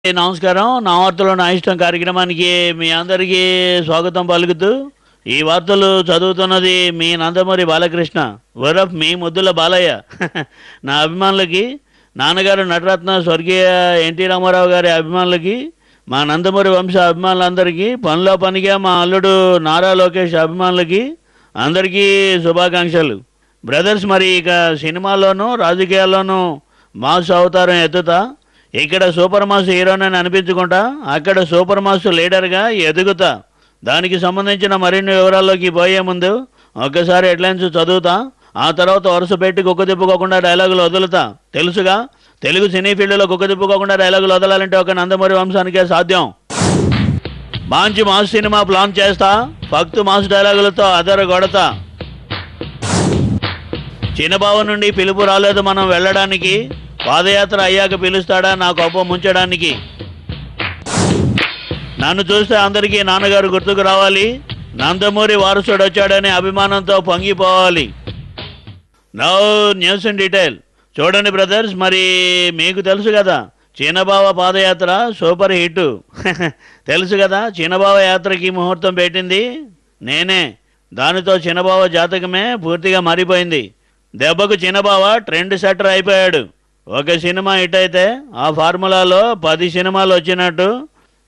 నమస్కారం. నా వార్తలు నా ఇష్టం కార్యక్రమానికి మీ అందరికీ స్వాగతం పలుకుతూ ఈ వార్తలు చదువుతున్నది మీ నందమూరి బాలకృష్ణ వరఫ్ మీ ముద్దుల బాలయ్య. నా అభిమానులకి, నాన్నగారు నటరత్న స్వర్గీయ ఎన్టీ రామారావు గారి అభిమానులకి, మా నందమూరి వంశ అభిమానులందరికీ, పనిలో పనిగా మా అల్లుడు నారా లోకేష్ అభిమానులకి అందరికీ శుభాకాంక్షలు. బ్రదర్స్, మరి ఇక సినిమాల్లోనూ రాజకీయాల్లోనూ మాస్ అవతారం ఎత్తుతా, ఇక్కడ సూపర్ మాస్ హీరోని అనిపించుకుంటా, అక్కడ సూపర్ మాస్ లీడర్గా ఎదుగుతా. దానికి సంబంధించిన మరిన్ని వివరాల్లోకి పోయే ముందు ఒక్కసారి హెడ్లైన్స్ చదువుతా, ఆ తర్వాత వరుస పెట్టి కుక్క తిప్పుకోకుండా డైలాగులు వదులుతా. తెలుసుగా, తెలుగు సినీ ఫీల్డ్లో కుక్క తిప్పుకోకుండా డైలాగులు వదలాలంటే ఒక నందమూరి వంశానికే సాధ్యం. మంచి మాస్ సినిమా ప్లాన్ చేస్తా, ఫక్తు మాస్ డైలాగులతో అదర కొడతా. చిన్నబావ నుండి పిలుపు రాలేదు మనం వెళ్ళడానికి, పాదయాత్ర అయ్యాక పిలుస్తాడా నా కోపం ముంచడానికి. నన్ను చూస్తే అందరికీ నాన్నగారు గుర్తుకు రావాలి, నందమూరి వారసుడు వచ్చాడనే అభిమానంతో పొంగిపోవాలి. Now news in detail. చూడండి బ్రదర్స్, మరి మీకు తెలుసు కదా చిన్నబావ పాదయాత్ర సూపర్ హిట్. తెలుసు కదా, చిన్నబావ యాత్రకి ముహూర్తం పెట్టింది నేనే. దానితో చిన్నబావ జాతకమే పూర్తిగా మారిపోయింది. దెబ్బకు చిన్నబావ ట్రెండ్ సెట్టర్ అయిపోయాడు. ఒక సినిమా హిట్ అయితే ఆ ఫార్ములాలో 10 సినిమాలు వచ్చినట్టు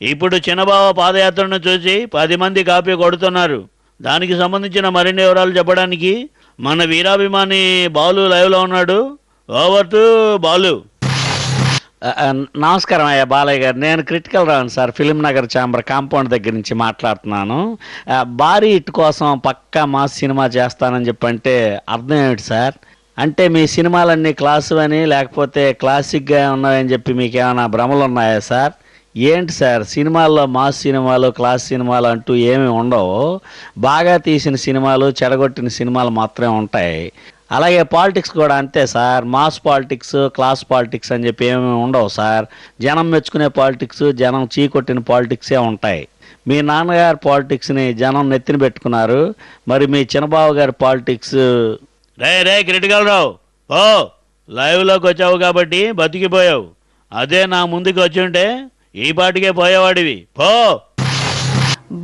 ఇప్పుడు చిన్నబావ పాదయాత్రను చూసి 10 మంది కాపీ కొడుతున్నారు. దానికి సంబంధించిన మరిన్ని వివరాలు చెప్పడానికి మన వీరాభిమాని బాలు లైవ్లో ఉన్నాడు. Over to Balu. నమస్కారం అయ్యా బాలయ్య గారు. నేను క్రిటికల్ రాను sir, film Nagar chamber compound దగ్గర నుంచి మాట్లాడుతున్నాను. భారీ హిట్ కోసం పక్కా మాస్ సినిమా చేస్తానని చెప్పంటే అర్థం ఏమిటి సార్? అంటే మీ సినిమాలన్నీ క్లాసు అని, లేకపోతే క్లాసిక్గా ఉన్నాయని చెప్పి మీకు ఏమైనా భ్రమలు ఉన్నాయా సార్? ఏంటి సార్, సినిమాల్లో మాస్ సినిమాలు, క్లాస్ సినిమాలు అంటూ ఏమీ ఉండవు. బాగా తీసిన సినిమాలు, చెడగొట్టిన సినిమాలు మాత్రమే ఉంటాయి. అలాగే పాలిటిక్స్ కూడా అంతే sir. Mass politics, class politics అని చెప్పి ఏమీ ఉండవు సార్. జనం మెచ్చుకునే పాలిటిక్స్, జనం చీకొట్టిన పాలిటిక్సే ఉంటాయి. మీ నాన్నగారి పాలిటిక్స్ని జనం నెత్తిన పెట్టుకున్నారు, మరి మీ చిన్నబావ గారి పాలిటిక్స్. రే క్రిటికల్ రావు, ఓ లైవ్లోకి వచ్చావు కాబట్టి బతికిపోయావు. అదే నా ముందుకు వచ్చి ఉంటే ఈ పాటికే పోయేవాడివి. పో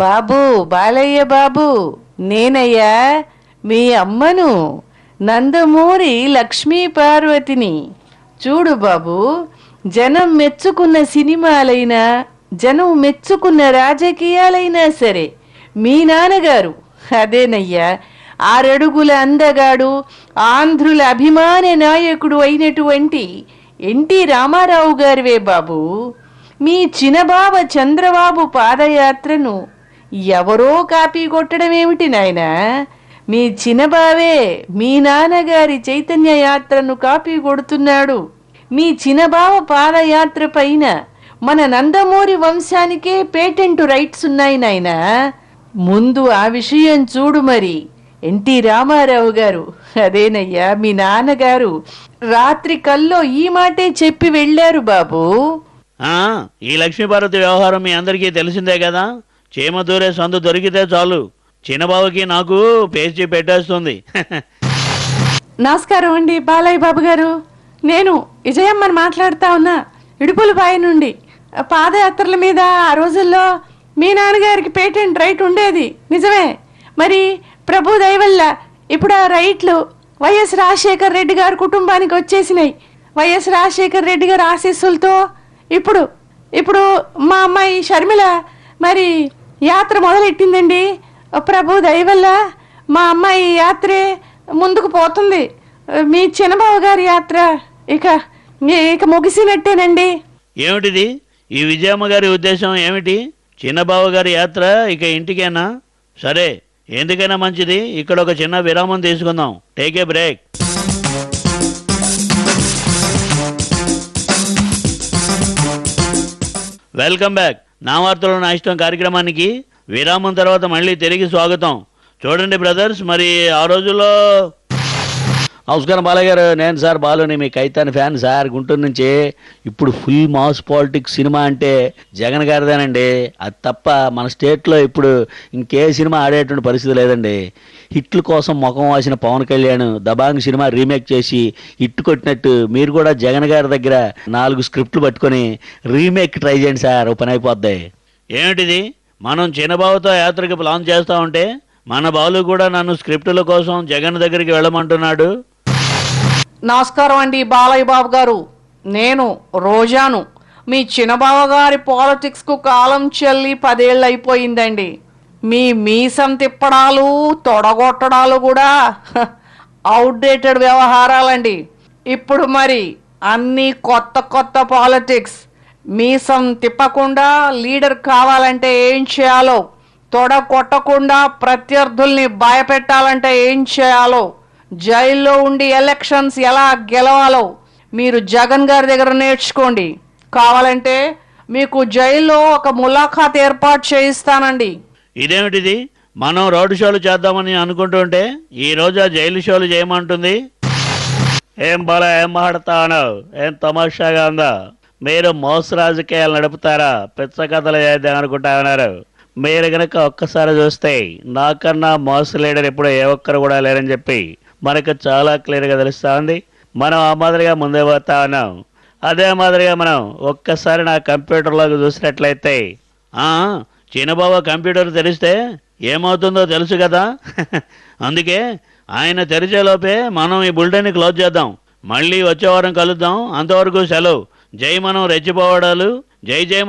బాబు, బాలయ్య బాబు, నేనయ్యా మీ అమ్మను, నందమూరి లక్ష్మీ పార్వతిని. చూడు బాబు, జనం మెచ్చుకున్న సినిమాలైనా, జనం మెచ్చుకున్న రాజకీయాలైనా సరే మీ నాన్నగారు అదేనయ్యా 6 అడుగుల అందగాడు, ఆంధ్రుల అభిమాన నాయకుడు అయినటువంటి ఎన్టీ రామారావు గారివే బాబు. మీ చిన్నబావ చంద్రబాబు పాదయాత్రను ఎవరో కాపీ కొట్టడం ఏమిటి నాయనా? మీ చిన్నబావే మీ నాన్నగారి చైతన్య యాత్రను కాపీ కొడుతున్నాడు. మీ చిన్నబావ పాదయాత్ర పైన మన నందమూరి వంశానికే పేటెంట్ రైట్స్ ఉన్నాయి నాయనా. ముందు ఆ విషయం చూడు. మరి ఎన్టీ రామారావు గారు అదేనయ్యా మీ నాన్నగారు రాత్రి కల్లో ఈ మాటే చెప్పి వెళ్ళారు బాబు. ఈ లక్ష్మీపార్వతి వ్యవహారం మీ అందరికీ తెలిసిందే కదా. చీమ దూరే సందు దొరికితే చాలు చిన్నబాబుకి నాకు పేచి పెట్టేస్తుంది. నమస్కారం అండి బాలయ్య బాబు గారు. నేను విజయమ్మని మాట్లాడుతా ఉన్నా, ఇడుపులపాయ నుండి. పాదయాత్రల మీద ఆ రోజుల్లో మీ నాన్నగారికి పేటెంట్ రైట్ ఉండేది నిజమే. మరి ప్రభు దయ వల్ల ఇప్పుడు ఆ రైట్లు వైఎస్ రాజశేఖర్ రెడ్డి గారి కుటుంబానికి వచ్చేసినాయి. వైఎస్ రాజశేఖర్ రెడ్డి గారి ఆశీస్సులతో ఇప్పుడు మా అమ్మాయి షర్మిల మరి యాత్ర మొదలెట్టిందండి. ప్రభు దయ వల్ల మా అమ్మాయి యాత్రే ముందుకు పోతుంది. మీ చిన్నబావ గారి యాత్ర ఇక ముగిసినట్టేనండి. ఏమిటిది ఈ విజయమ్మ గారి ఉద్దేశం ఏమిటి? చిన్నబావ గారి యాత్ర ఇక ఇంటికేనా? సరే, ఎందుకైనా మంచిది. ఇక్కడ ఒక చిన్న విరామం తీసుకుందాం. Take a break. Welcome back. నా వార్తలు నా ఇష్టం కార్యక్రమానికి విరామం తర్వాత మళ్ళీ తిరిగి స్వాగతం. చూడండి బ్రదర్స్, మరి ఆ రోజుల్లో నమస్కారం బాలయ్య గారు, నేను సార్ బాలుని, మీ కైతాని ఫ్యాన్ సార్, గుంటూరు నుంచి. ఇప్పుడు ఫుల్ మాస్ పాలిటిక్స్ సినిమా అంటే జగన్ గారిదేనండి. అది తప్ప మన స్టేట్లో ఇప్పుడు ఇంకే సినిమా ఆడేటువంటి పరిస్థితి లేదండి. హిట్ల కోసం ముఖం వాసిన పవన్ కళ్యాణ్ దబాంగ్ సినిమా రీమేక్ చేసి హిట్ కొట్టినట్టు మీరు కూడా జగన్ గారి దగ్గర 4 స్క్రిప్ట్లు పట్టుకొని రీమేక్ ట్రై చేయండి సార్, ఓ పని అయిపోద్ది. ఏమిటిది? మనం చిన్నబాబుతో యాత్రకి ప్లాన్ చేస్తా ఉంటే మన బాలు కూడా నన్ను స్క్రిప్టుల కోసం జగన్ దగ్గరికి వెళ్ళమంటున్నాడు. నమస్కారం అండి బాలయ్య బాబు గారు, నేను రోజాను. మీ చిన్నబావ గారి పాలిటిక్స్కు కాలం చెల్లి 10 ఏళ్ళు అయిపోయిందండి. మీ మీసం తిప్పడాలు తొడగొట్టడాలు కూడా అవుట్డేటెడ్ వ్యవహారాలండి. ఇప్పుడు మరి అన్నీ కొత్త కొత్త పాలిటిక్స్. మీసం తిప్పకుండా లీడర్ కావాలంటే ఏం చేయాలో, తొడ కొట్టకుండా ప్రత్యర్థుల్ని భయపెట్టాలంటే ఏం చేయాలో, జైల్లో ఉండి ఎలక్షన్స్ ఎలా గెలవాలో మీరు జగన్ గారి దగ్గర నేర్చుకోండి. కావాలంటే మీకు జైల్లో ఒక ములాఖాత్ ఏర్పాటు చేయిస్తానండి. ఇదేమిటిది? మనం రోడ్డు షోలు చేద్దామని అనుకుంటుంటే ఈ రోజు ఆ జైలు షోలు చేయమంటుంది. ఏం బాలా, ఏం మాట్లాడతావు? ఏం తమాషాగా ఉందా? మీరు మోస రాజకీయాలు నడుపుతారా? పిచ్చ కథలు చేద్దాం అనుకుంటా ఉన్నారు. మీరు గనక ఒక్కసారి చూస్తే నాకన్నా మోస లీడర్ ఇప్పుడు ఏ ఒక్కరు కూడా లేరని చెప్పి మనకు చాలా క్లియర్గా తెలుస్తా ఉంది. మనం ఆ మాదిరిగా ముందే పోతా ఉన్నాం. అదే మాదిరిగా మనం ఒక్కసారి నా కంప్యూటర్లోకి చూసినట్లయితే చిన్నబాబు కంప్యూటర్ తెరిస్తే ఏమవుతుందో తెలుసు కదా. అందుకే ఆయన తెరిచేలోపే మనం ఈ బులెటిన్ని క్లోజ్ చేద్దాం. మళ్ళీ వచ్చే వారం కలుద్దాం. అంతవరకు సెలవు. జై మనం రెచ్చిపోవడాలు. జై జై